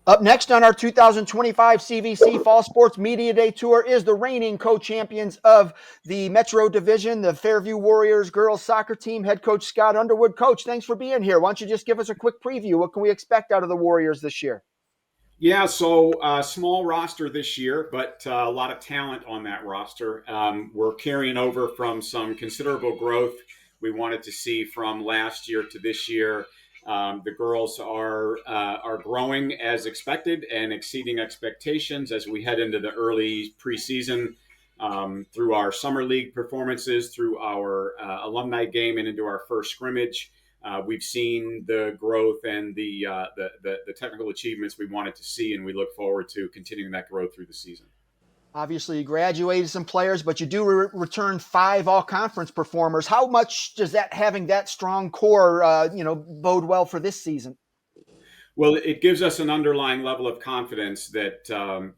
Up next on our 2025 CVC Fall Sports Media Day Tour is the reigning co-champions of the Metro Division, the Fairview Warriors girls soccer team, head coach Scott Underwood. Coach, thanks for being here. Why don't you just give us a quick preview? What can we expect out of the Warriors this year? Yeah, so small roster this year, but a lot of talent on that roster. We're carrying over from some considerable growth we wanted to see from last year to this year. The girls are growing as expected and exceeding expectations as we head into the early preseason through our summer league performances, through our alumni game, and into our first scrimmage. We've seen the growth and the technical achievements we wanted to see, and we look forward to continuing that growth through the season. Obviously, you graduated some players, but you do return 5 all-conference performers. How much does that having that strong core, bode well for this season? Well, it gives us an underlying level of confidence that,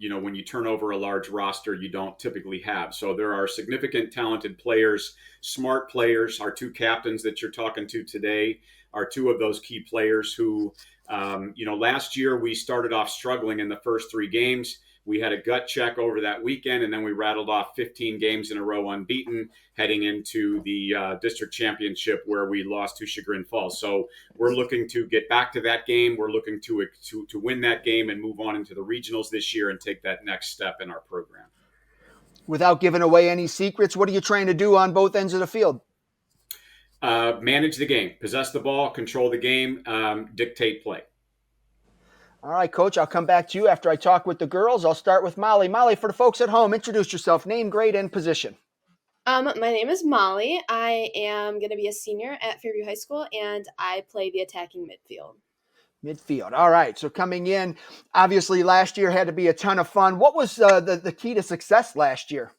when you turn over a large roster, you don't typically have. So there are significant talented players, smart players. Our 2 captains that you're talking to today are 2 of those key players who, last year we started off struggling in the first 3 games. We had a gut check over that weekend, and then we rattled off 15 games in a row unbeaten, heading into the district championship where we lost to Chagrin Falls. So we're looking to get back to that game. We're looking to win that game and move on into the regionals this year and take that next step in our program. Without giving away any secrets, what are you trying to do on both ends of the field? Manage the game, possess the ball, control the game, dictate play. All right, Coach, I'll come back to you after I talk with the girls. I'll start with Molly. Molly, for the folks at home, introduce yourself, name, grade, and position. My name is Molly. I am going to be a senior at Fairview High School, and I play the attacking midfield. Midfield. All right. So coming in, obviously last year had to be a ton of fun. What was the key to success last year?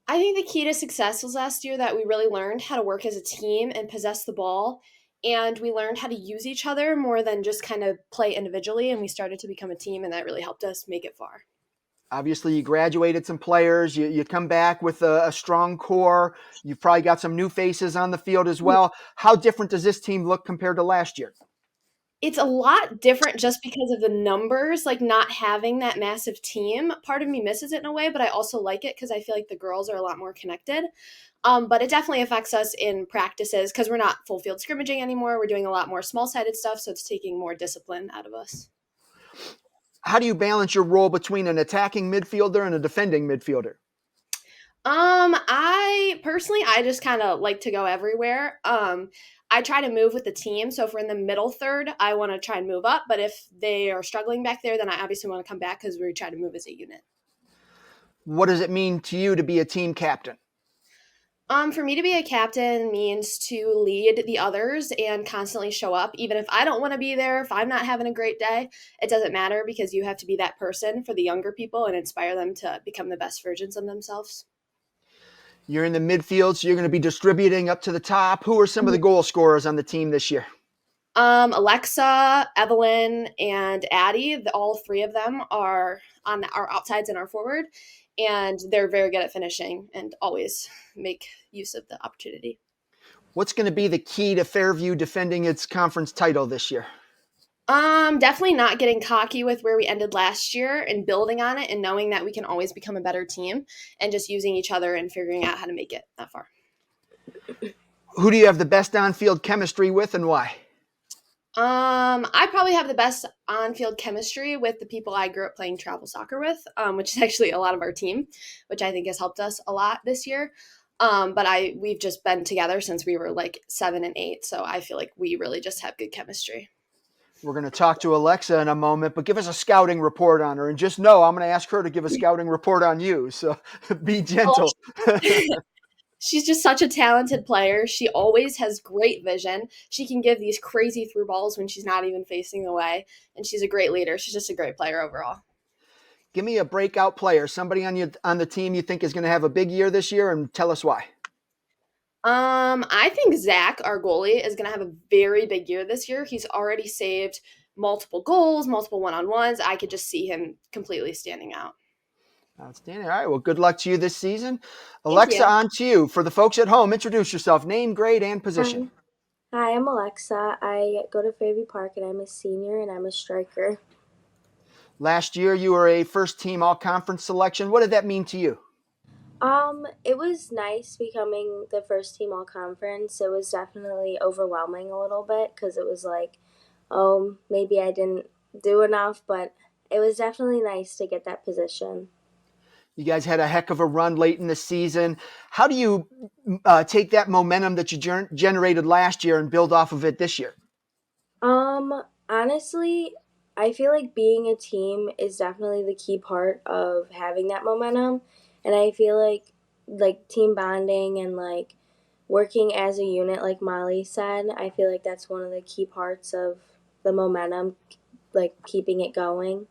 I think the key to success was last year that we really learned how to work as a team and possess the ball. And we learned how to use each other more than just kind of play individually. And we started to become a team, and that really helped us make it far. Obviously, you graduated some players. You come back with a strong core. You've probably got some new faces on the field as well. How different does this team look compared to last year? It's a lot different just because of the numbers, like not having that massive team. Part of me misses it in a way, but I also like it because I feel like the girls are a lot more connected. But it definitely affects us in practices because we're not full field scrimmaging anymore. We're doing a lot more small-sided stuff, so it's taking more discipline out of us. How do you balance your role between an attacking midfielder and a defending midfielder? I just kind of like to go everywhere. I try to move with the team. So if we're in the middle third, I want to try and move up. But if they are struggling back there, then I obviously want to come back because we try to move as a unit. What does it mean to you to be a team captain? For me to be a captain means to lead the others and constantly show up. Even if I don't want to be there, if I'm not having a great day, it doesn't matter because you have to be that person for the younger people and inspire them to become the best versions of themselves. You're in the midfield, so you're going to be distributing up to the top. Who are some of the goal scorers on the team this year? Alexa, Evelyn, and Addie, all 3 of them are on our outsides and our forward, and they're very good at finishing and always make use of the opportunity. What's going to be the key to Fairview defending its conference title this year? Definitely not getting cocky with where we ended last year and building on it and knowing that we can always become a better team and just using each other and figuring out how to make it that far. Who do you have the best on-field chemistry with and why? I probably have the best on-field chemistry with the people I grew up playing travel soccer with, which is actually a lot of our team, which I think has helped us a lot this year. But we've just been together since we were like 7 and 8, so I feel like we really just have good chemistry. We're going to talk to Alexa in a moment, but give us a scouting report on her. And just know I'm going to ask her to give a scouting report on you, so be gentle. She's just such a talented player. She always has great vision. She can give these crazy through balls when she's not even facing the way, and she's a great leader. She's just a great player overall. Give me a breakout player, somebody on the team you think is going to have a big year this year, and tell us why. I think Zach, our goalie, is going to have a very big year this year. He's already saved multiple goals, multiple one-on-ones. I could just see him completely standing out. Outstanding. All right. Well, good luck to you this season. Alexa, on to you. For the folks at home, introduce yourself, name, grade, and position. Hi, I'm Alexa. I go to Fairview Park, and I'm a senior, and I'm a striker. Last year, you were a first team all conference selection. What did that mean to you? It was nice becoming the first team all conference. It was definitely overwhelming a little bit because it was like, oh, maybe I didn't do enough, but it was definitely nice to get that position. You guys had a heck of a run late in the season. How do you take that momentum that you generated last year and build off of it this year? Honestly, I feel like being a team is definitely the key part of having that momentum, and I feel like team bonding and like working as a unit, like Molly said, I feel like that's one of the key parts of the momentum, like keeping it going.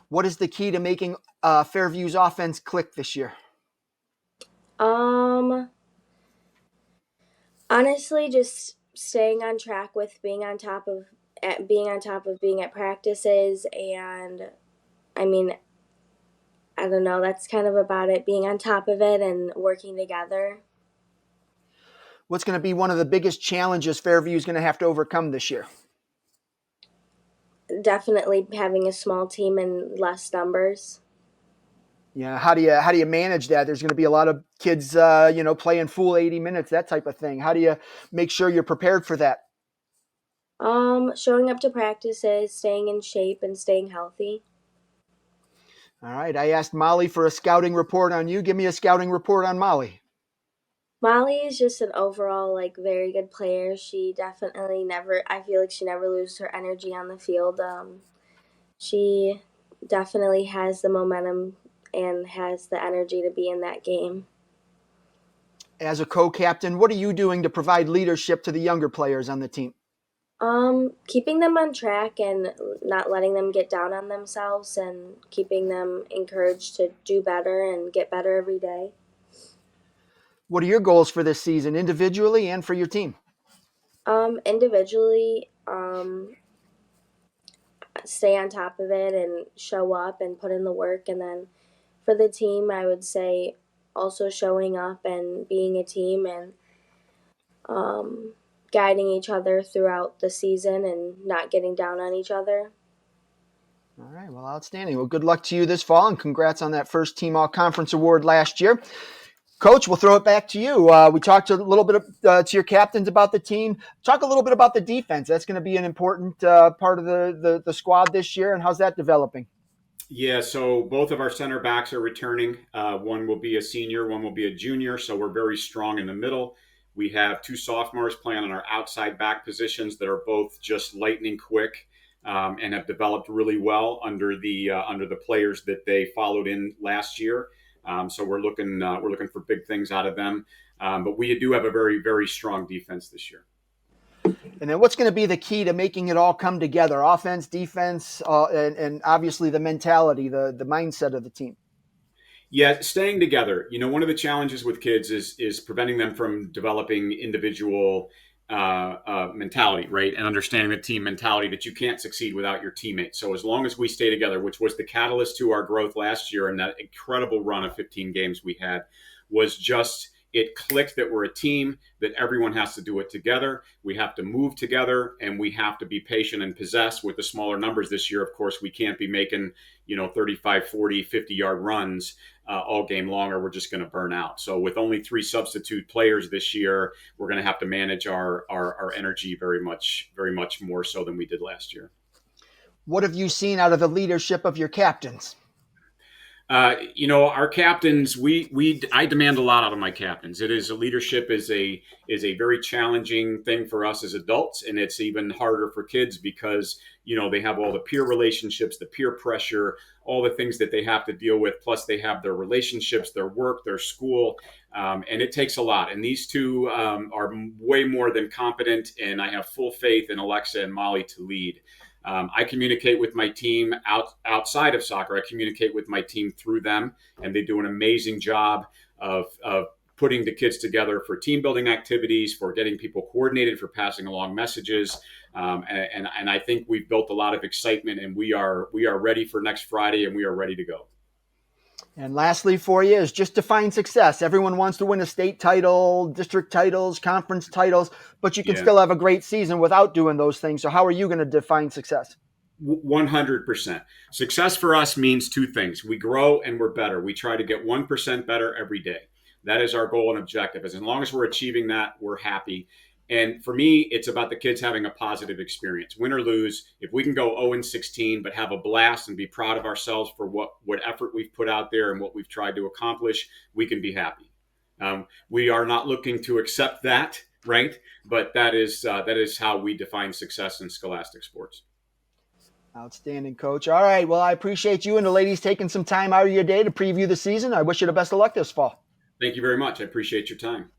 What is the key to making Fairview's offense click this year? Um, Honestly, just staying on track with being on top of being at practices, and I mean, I don't know, that's kind of about it. Being on top of it and working together. What's going to be one of the biggest challenges Fairview is going to have to overcome this year? Definitely having a small team and less numbers. Yeah, how do you manage that? There's going to be a lot of kids, playing full 80 minutes, that type of thing. How do you make sure you're prepared for that? Showing up to practices, staying in shape, and staying healthy. All right, I asked Molly for a scouting report on you. Give me a scouting report on Molly. Molly is just an overall like very good player. She definitely never. I feel like she never loses her energy on the field. She definitely has the momentum and has the energy to be in that game. As a co-captain, what are you doing to provide leadership to the younger players on the team? Keeping them on track and not letting them get down on themselves and keeping them encouraged to do better and get better every day. What are your goals for this season, individually and for your team? Individually, stay on top of it and show up and put in the work. And then for the team, I would say also showing up and being a team and um, guiding each other throughout the season and not getting down on each other. All right, well, outstanding. Well, good luck to you this fall, and congrats on that first team all conference award last year. Coach, we'll throw it back to you. We talked a little bit to your captains about the team. Talk a little bit about the defense. That's going to be an important part of the squad this year, and how's that developing? Yeah, so both of our center backs are returning. One will be a senior, one will be a junior. So we're very strong in the middle. We have two sophomores playing on our outside back positions that are both just lightning quick and have developed really well under the players that they followed in last year. So we're looking for big things out of them. But we do have a very very strong defense this year. And then what's going to be the key to making it all come together? Offense, defense, and obviously the mentality, the mindset of the team. Yeah, staying together. You know, one of the challenges with kids is preventing them from developing individual mentality, right, and understanding the team mentality that you can't succeed without your teammates. So as long as we stay together, which was the catalyst to our growth last year, and that incredible run of 15 games we had, was just it clicked that we're a team, that everyone has to do it together. We have to move together, and we have to be patient and possess with the smaller numbers this year. Of course, we can't be making 35, 40, 50-yard runs all game long, or we're just going to burn out. So with only 3 substitute players this year, we're going to have to manage our energy very much more so than we did last year. What have you seen out of the leadership of your captains? Our captains, I demand a lot out of my captains. Leadership is a very challenging thing for us as adults, and it's even harder for kids because they have all the peer relationships, the peer pressure, all the things that they have to deal with. Plus, they have their relationships, their work, their school, and it takes a lot. And these two are way more than competent, and I have full faith in Alexa and Molly to lead. I communicate with my team outside of soccer. I communicate with my team through them, and they do an amazing job of putting the kids together for team building activities, for getting people coordinated, for passing along messages. And I think we've built a lot of excitement, and we are ready for next Friday, and we are ready to go. And lastly for you is just define success. Everyone wants to win a state title, district titles, conference titles, but you can still have a great season without doing those things. So how are you going to define success? 100%. Success for us means two things. We grow and we're better. We try to get 1% better every day. That is our goal and objective. As long as we're achieving that, we're happy. And for me, it's about the kids having a positive experience. Win or lose, if we can go 0-16, but have a blast and be proud of ourselves for what effort we've put out there and what we've tried to accomplish, we can be happy. We are not looking to accept that, right? But that is how we define success in scholastic sports. Outstanding, Coach. All right. Well, I appreciate you and the ladies taking some time out of your day to preview the season. I wish you the best of luck this fall. Thank you very much. I appreciate your time.